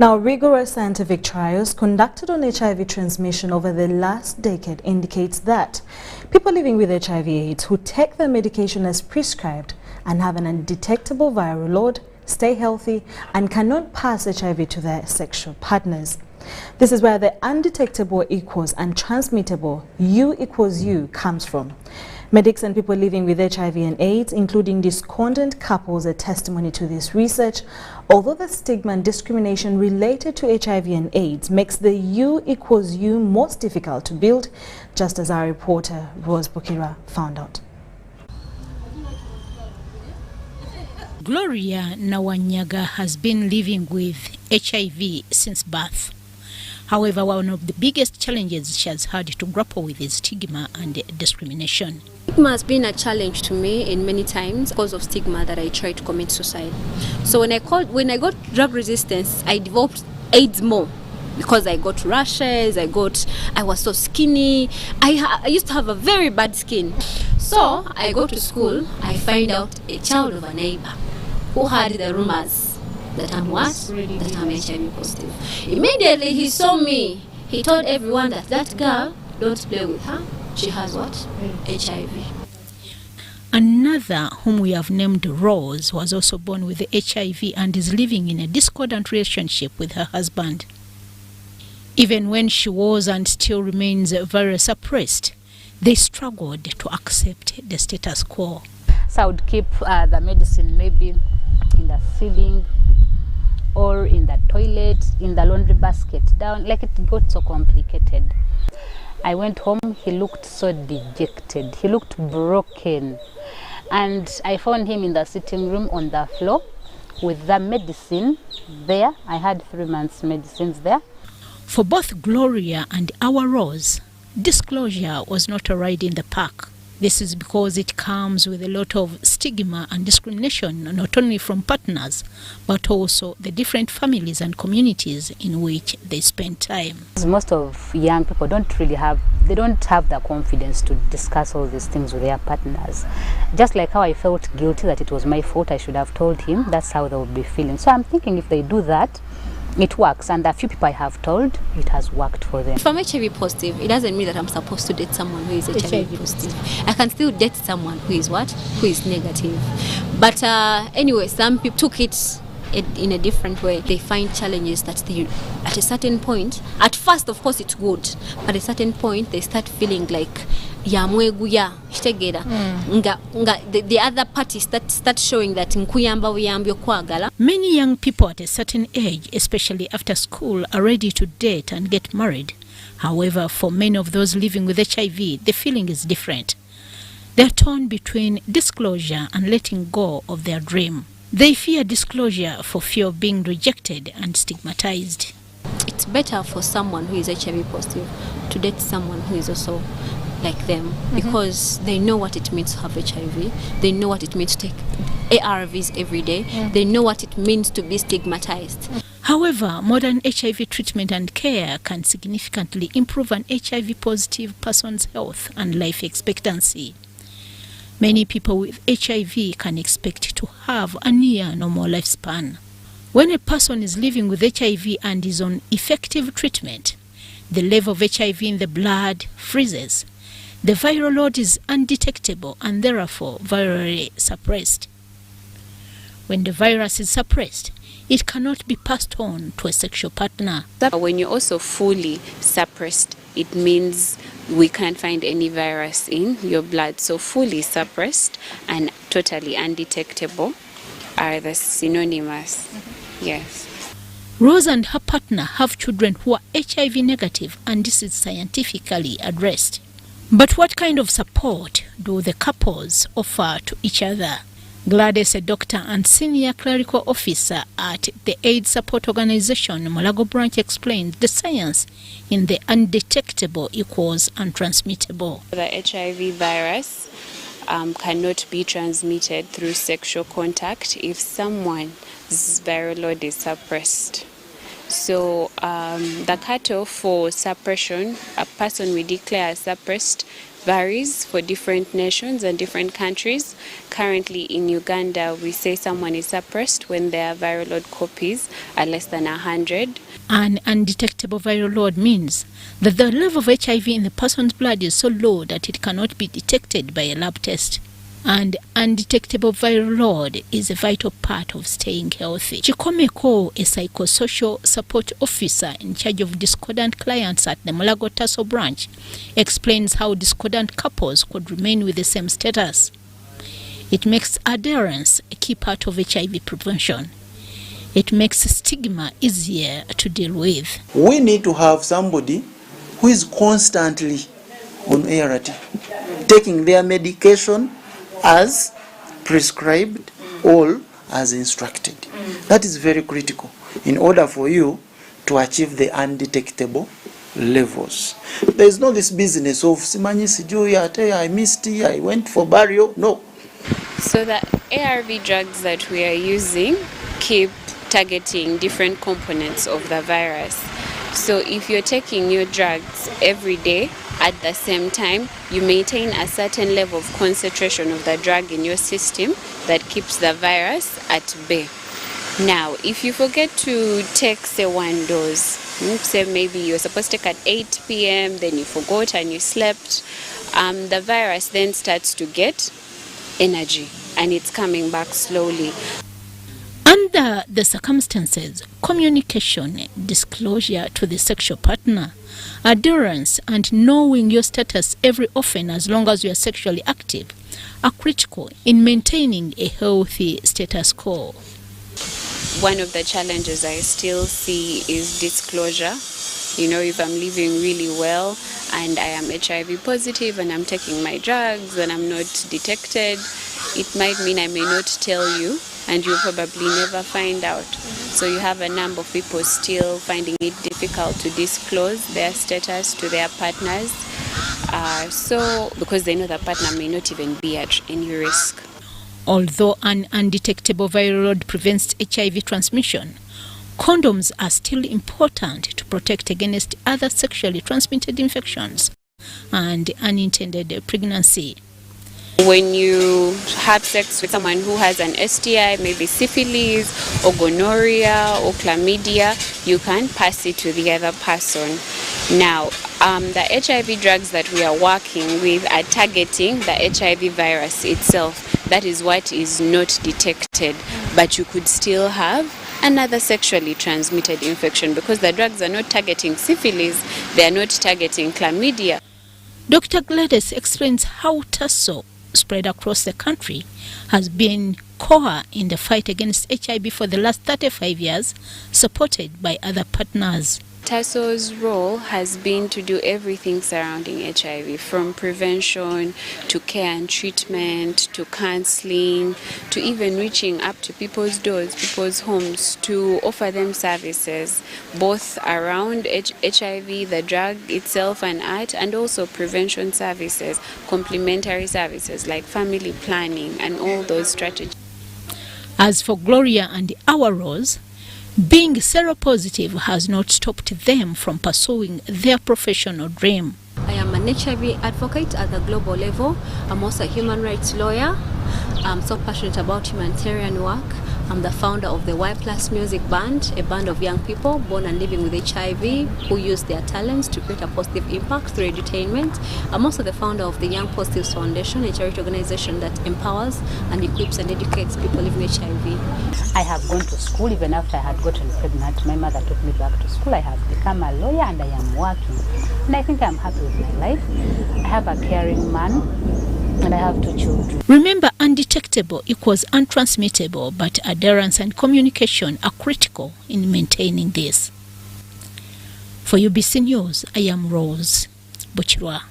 Now, rigorous scientific trials conducted on HIV transmission over the last decade indicates that people living with HIV/AIDS who take their medication as prescribed and have an undetectable viral load stay healthy and cannot pass HIV to their sexual partners. This is where the undetectable equals untransmittable, U equals U, comes from. Medics and people living with HIV and AIDS, including discordant couples, are testimony to this research, although the stigma and discrimination related to HIV and AIDS makes the U equals U most difficult to build, just as our reporter Rose Bukira found out. Gloria Nawanyaga has been living with HIV since birth. However, one of the biggest challenges she has had to grapple with is stigma and discrimination. Stigma has been a challenge to me in many times because of stigma that I tried to commit suicide. So when I got drug resistance, I developed AIDS more because I got rashes, I was so skinny. I used to have a very bad skin. So I go to school, I find out a child of a neighbor who had the rumors that I'm what? That I'm HIV positive. Immediately he saw me. He told everyone that girl, don't play with her. She has what? HIV. Another, whom we have named Rose, was also born with the HIV and is living in a discordant relationship with her husband. Even when she was and still remains very suppressed, they struggled to accept the status quo. So I would keep the medicine maybe in the ceiling or in the toilet, in the laundry basket, down, like it got so complicated. I went home, he looked so dejected, he looked broken. And I found him in the sitting room on the floor with the medicine there. I had 3 months medicines there. For both Gloria and our Rose, disclosure was not a ride in the park. This is because it comes with a lot of stigma and discrimination, not only from partners, but also the different families and communities in which they spend time. Most of young people don't have the confidence to discuss all these things with their partners. Just like how I felt guilty that it was my fault, I should have told him, that's how they would be feeling. So I'm thinking if they do that, it works, and the few people I have told, it has worked for them. If I'm HIV positive, it doesn't mean that I'm supposed to date someone who is HIV positive. I can still date someone who is what? Who is negative. But anyway, some people took it in a different way. They find challenges that they, at a certain point, at first of course it's good, but at a certain point they start feeling like the other party start showing that many young people at a certain age, especially after school, are ready to date and get married. However, for many of those living with HIV, the feeling is different. They are torn between disclosure and letting go of their dream. They fear disclosure for fear of being rejected and stigmatized. It's better for someone who is HIV positive to date someone who is also like them, because they know what it means to have HIV, they know what it means to take ARVs every day, they know what it means to be stigmatized. However, modern HIV treatment and care can significantly improve an HIV positive person's health and life expectancy. Many people with HIV can expect to have a near normal lifespan. When a person is living with HIV and is on effective treatment, the level of HIV in the blood freezes. The viral load is undetectable and therefore virally suppressed. When the virus is suppressed, it cannot be passed on to a sexual partner. When you're also fully suppressed, it means we can't find any virus in your blood. So fully suppressed and totally undetectable are the synonymous. Yes. Rose and her partner have children who are HIV negative, and this is scientifically addressed. But what kind of support do the couples offer to each other? Gladys, a doctor and senior clerical officer at the AIDS support organization Mulago branch, explains the science in the undetectable equals untransmittable. The HIV virus cannot be transmitted through sexual contact if someone's viral load is suppressed. So the cutoff for suppression, a person we declare suppressed, varies for different nations and different countries. Currently in Uganda, we say someone is suppressed when their viral load copies are less than 100. An undetectable viral load means that the level of HIV in the person's blood is so low that it cannot be detected by a lab test. And undetectable viral load is a vital part of staying healthy. Chikomeko, a psychosocial support officer in charge of discordant clients at the Mulago Tasso branch, explains how discordant couples could remain with the same status. It makes adherence a key part of HIV prevention. It makes stigma easier to deal with. We need to have somebody who is constantly on ART, taking their medication as prescribed or as instructed. That is very critical in order for you to achieve the undetectable levels. There is no this business of simanyi sijui ate I missed, I went for burial. No. So the ARV drugs that we are using keep targeting different components of the virus. So if you're taking your drugs every day at the same time, you maintain a certain level of concentration of the drug in your system that keeps the virus at bay. Now, if you forget to take, say, one dose, say maybe you're supposed to take at 8 p.m., then you forgot and you slept, the virus then starts to get energy and it's coming back slowly. Under the circumstances, communication, disclosure to the sexual partner, adherence, and knowing your status every often as long as you are sexually active are critical in maintaining a healthy status quo. One of the challenges I still see is disclosure. You know, if I'm living really well and I am HIV positive and I'm taking my drugs and I'm not detected, it might mean I may not tell you and you'll probably never find out. So you have a number of people still finding it difficult to disclose their status to their partners. Because they know the partner may not even be at any risk. Although an undetectable viral load prevents HIV transmission, condoms are still important to protect against other sexually transmitted infections and unintended pregnancy. When you have sex with someone who has an STI, maybe syphilis or gonorrhea or chlamydia, you can pass it to the other person. Now, the HIV drugs that we are working with are targeting the HIV virus itself. That is what is not detected, but you could still have another sexually transmitted infection because the drugs are not targeting syphilis, they are not targeting chlamydia. Dr. Gladys explains how Tasso, spread across the country, has been core in the fight against HIV for the last 35 years, supported by other partners. Tasso's role has been to do everything surrounding HIV, from prevention to care and treatment to counseling to even reaching up to people's doors, people's homes, to offer them services both around HIV, the drug itself and art, and also prevention services, complementary services like family planning and all those strategies. As for Gloria and our Rose, being seropositive has not stopped them from pursuing their professional dream. I am an HIV advocate at the global level. I'm also a human rights lawyer. I'm so passionate about humanitarian work. I'm the founder of the Y+ Music Band, a band of young people born and living with HIV who use their talents to create a positive impact through entertainment. I'm also the founder of the Young Positives Foundation, a charity organization that empowers and equips and educates people living with HIV. I have gone to school even after I had gotten pregnant. My mother took me back to school. I have become a lawyer and I am working. And I think I'm happy with my life. I have a caring man and I have 2 children. Remember, undetectable equals untransmittable, but adherence and communication are critical in maintaining this. For UBC News, I am Rose Buchirwa.